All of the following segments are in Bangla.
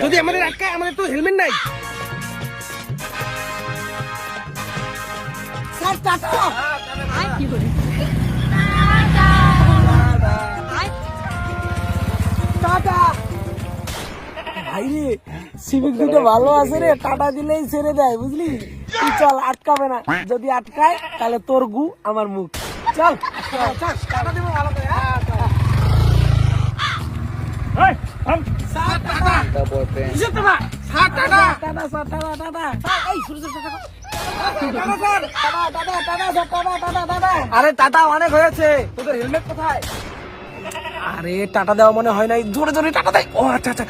যদি আমাদের আটকায়, আমাদের তো হেলমেট নাই। Sir tata. টাটা। ভাই রে, সিভিক দুটো ভালো আছে রে, টাটা দিলেই ছেড়ে দেয়, বুঝলি? তুই চল, আটকাবে না। যদি আটকায় তাহলে তোর গু আমার মুখ। চল চল, টাটা দিব ভালো করে। আরে টাটা অনেক হয়েছে, তোদের হেলমেট কোথায়? আরে টাটা দেওয়া মনে হয় নাই, জোরে জোরে টাটা দেয়। ও আচ্ছা আচ্ছা।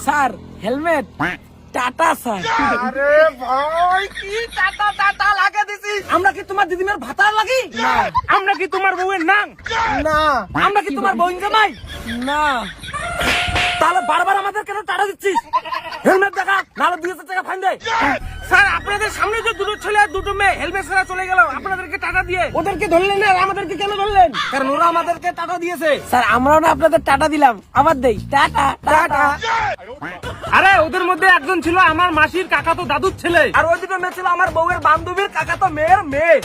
Sir helmet tata sir. আরে ভাই কি টাটা টাটা লাগা দিছি? আমরা কি তোমার দিদিমের ভাতার লাগি? না। আমরা কি তোমার বউয়ের নাম? না। আমরা কি তোমার বোন জামাই? না। তাহলে বারবার আমাদের কেন টাটা দিচ্ছিস? হেলমেট দেখা, নাহলে 2000 টাকা ফাইন দেয়। স্যার, আপনাদের সামনে যে দুটো ছেলে আর দুটো মেয়ে হেলমেট ছাড়া চলে গেল, আপনাদেরকে টাটা দিয়ে ওদেরকে ধরলেন না, আর আমাদেরকে কেন ধরলেন? কারণ ওরা আমাদেরকে টাটা দিয়েছে। স্যার আমরাও না আপনাদের টাটা দিলাম, আবার দেই টাটা টাটা। আরে ওদের মধ্যে একজন ছিল আমার মাসির কাকাতো দাদুর ছেলে, আর ওই দুটো মেয়ে ছিল আমার বউয়ের বান্ধবীর কাকাতো মেয়ের মেয়ে।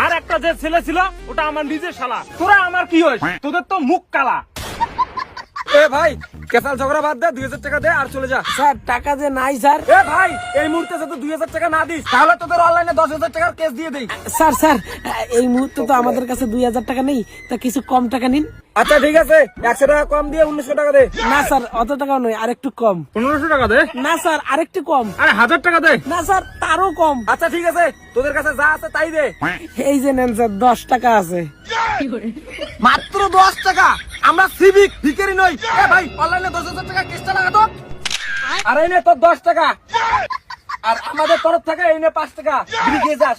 আর একটা যে ছেলে ছিল ওটা আমার নিজের শালা। তোরা আমার কি হয়? তোদের তো মুখ কালা। এ ভাই, কেসাল ঝগড়া বাদ দে, 2000 টাকা দে আর চলে যা। স্যার টাকা যে নাই স্যার। এ ভাই, এই মুহূর্তে যদি 2000 টাকা না দিস তাহলে তোদের অনলাইনে 10,000 টাকার কেস দিয়ে দেই। স্যার স্যার, এই মুহূর্তে তো আমাদের কাছে 2000 টাকা নেই, তা কিছু কম টাকা নিন। আচ্ছা ঠিক আছে, 100 টাকা কম দিয়ে 1900 টাকা দে। না স্যার, অত টাকা নয়, আরেকটু কম। 1500 টাকা দে। না স্যার, আরেকটু কম। আরে 1000 টাকা দে। না স্যার, তারও কম। আচ্ছা ঠিক আছে, তোদের কাছে যা আছে তাই দে। এই যে নেন স্যার, 10 টাকা আছে। মাত্র 10 টাকা? আমরা সিভিক ভিখারি নই। এ ভাই, অনলাইনে 10,000 টাকা কেসটা লাগা তো। আর এই নে তোর 10 টাকা, আর আমাদের তরফ থেকে এই নে 5 টাকা। দিয়ে যাস।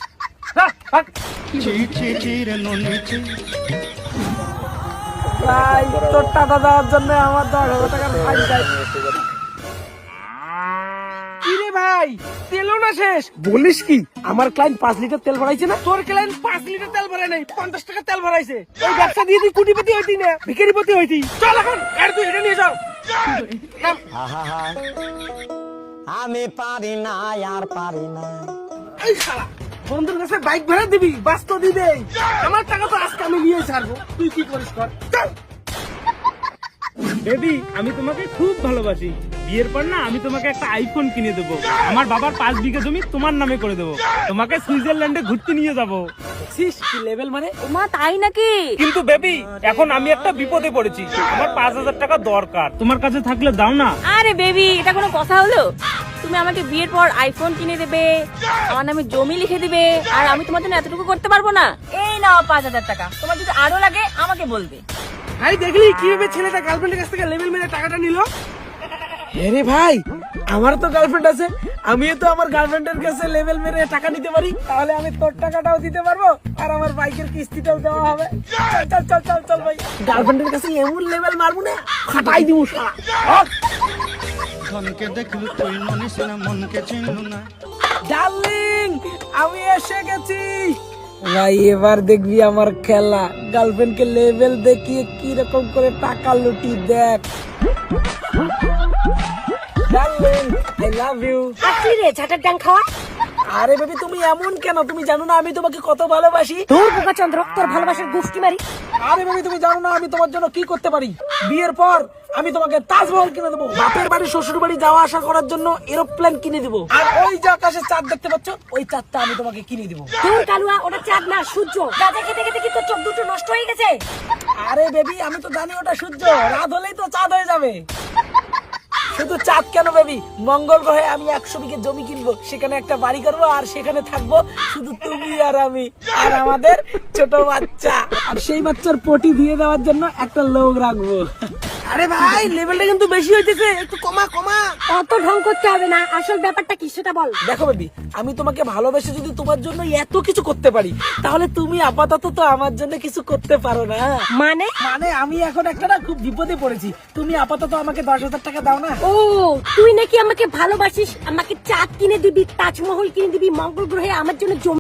ভাই, তোর টাকা দেওয়ার জন্য আমার 10,000 টাকার ফাইন চাই। কিরে ভাই, তেলও না শেষ? বলিস কি, আমার ক্লায়েন্ট 5 লিটার তেল ভরাইছে না? তোর ক্লায়েন্ট 5 লিটার তেল ভরে নাই, 50 টাকা তেল ভরাইছে। এই ব্যবসা দিয়ে তুই কোটিপতি হইতি না, ভিখারিপতি হইতি। চল এখন, আর তুই এটা নিয়ে যাও। আমি পারি না, আর পারি না। এই শালা, বন্ধুর কাছে বাইক ভাড়া দিবি, বাস তো দিবে। আমার টাকা তো আজকে আমি নিয়ে ছাড়বো, তুই কি করিস কর। চল। বেবি, আমি তোমাকে খুব ভালোবাসি। বিয়ের পর না আমি তোমাকে একটা আইফোন কিনে দেবো। আমার বাবার 5 বিঘা জমি তোমার নামে করে দেবো। তোমাকে সুইজারল্যান্ডে ঘুরতে নিয়ে যাবো। কি লেভেল মানে? মা তাই নাকি? কিন্তু বেবি, এখন আমি একটা বিপদে পড়েছি। আমার 5000 টাকা দরকার, তোমার কাছে থাকলে দাও না। আরে বেবি, এটা কোনো কথা হলো? তুমি আমাকে বিয়ের পর আইফোন কিনে দেবে, আমার নামে জমি লিখে দিবে, আর আমি তোমার জন্য এতটুকু করতে পারবো না? এই নাও 5000 টাকা, তোমার যদি আরো লাগে আমাকে বলবে। ভাই দেখলি কিভাবে ছেলেটা গার্লফ্রেন্ডের কাছ থেকে লেভেল মেরে টাকাটা নিল? আরে ভাই, আমার তো গার্লফ্রেন্ড আছে, আমিও তো আমার গার্লফ্রেন্ডের কাছে লেভেল মেরে টাকা নিতে পারি। তাহলে আমি তোর টাকাটাও দিতে পারবো, আর আমার বাইকের কিস্তিটাও দেওয়া হবে। চল চল চল চল চল ভাই, গার্লফ্রেন্ডের কাছে এমন লেভেল মারবো না, ফাটাই দিব শালা। ধনকে দেখলু তুই মনিস না, মনকে চিনলু না। ডার্লিং, আমি এসে গেছি। ভাই এবার দেখবি আমার খেলা, গার্লফ্রেন্ডকে লেভেল দেখিয়ে কি রকম করে টাকা লুটি দেখ। Darling, I love you. আসলি রে ছাটার ডাং খাওয়া। আরে বেবি, তুমি এমন কেন? তুমি জানো না আমি তোমাকে কত ভালোবাসি? তোর বোকা চন্দ্র, তোর ভালোবাসার গুষ্টি মারি। আরে বেবি, তুমি জানো না আমি তোমার জন্য কি করতে পারি? বিয়ের পর আমি তোমাকে তাজমহল কিনে দেবো, বাপের বাড়ি শ্বশুর বাড়ি যাওয়া আসা করার জন্য এরোপ্লেন কিনে দেবো, আর ওই যে আকাশে চাঁদ দেখতে পাচ্ছ, ওই চাঁদটা আমি তোমাকে কিনে দেবো। তোর কালুয়া, ওটা চাঁদ না সূর্য। গাঁজা খেতে খেতে কি তোর চোখ দুটো নষ্ট হয়ে গেছে? আরে বেবি, আমি তো জানি ওটা সূর্য, রাত হলেই তো চাঁদ হয়ে যাবে। শুধু চাঁদ কেন বেবি, মঙ্গল গ্রহে আমি 100 বিঘে জমি কিনবো, সেখানে একটা বাড়ি করবো, আর সেখানে থাকবো শুধু তুমি আর আমি, আর আমাদের ছোট বাচ্চা, আর সেই বাচ্চার পটি দিয়ে দেওয়ার জন্য একটা লোক রাখবো। আরে ভাই, লেভেলটা কিন্তু বেশি হইতেছে, একটু কমা কমা। অত ঢং করতে হবে না, আসল ব্যাপারটা কি সেটা বল। দেখো বেবি, আমি তোমাকে ভালোবেসে যদি তোমার জন্য এত কিছু করতে পারি, তাহলে তুমি আপাতত তো আমার জন্য কিছু করতে পারো না। মানে? মানে আমি এখন একটা না খুব বিপদে পড়েছি, তুমি আপাতত আমাকে 10,000 টাকা দাও না। ও, তুই নাকি আমাকে ভালোবাসিস, আমাকে চাঁদ কিনে দিবি, তাজমহল কিনে দিবি, মঙ্গল গ্রহে আমার জন্য জমি